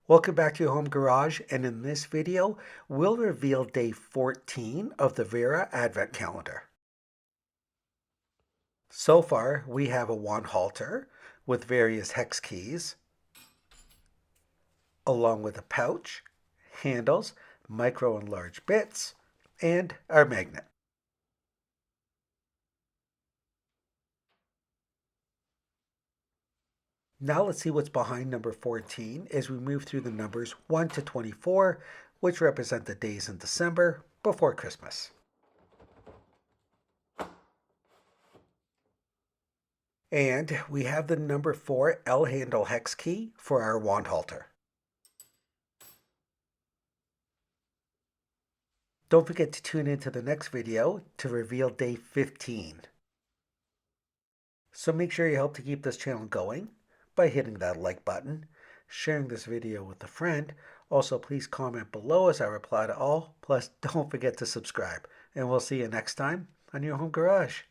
Welcome back to your home garage, and in this video we'll reveal day 14 of the Wera advent calendar. So far we have a wand halter with various hex keys, along with a pouch, handles, micro and large bits, and our magnet. Now let's see what's behind number 14 as we move through the numbers 1 to 24, which represent the days in December before Christmas. And we have the number 4 L handle hex key for our wand halter. Don't forget to tune into the next video to reveal day 15. So make sure you help to keep this channel going by hitting that like button, sharing this video with a friend. Also, please comment below as I reply to all. Plus, don't forget to subscribe. And we'll see you next time on your home garage.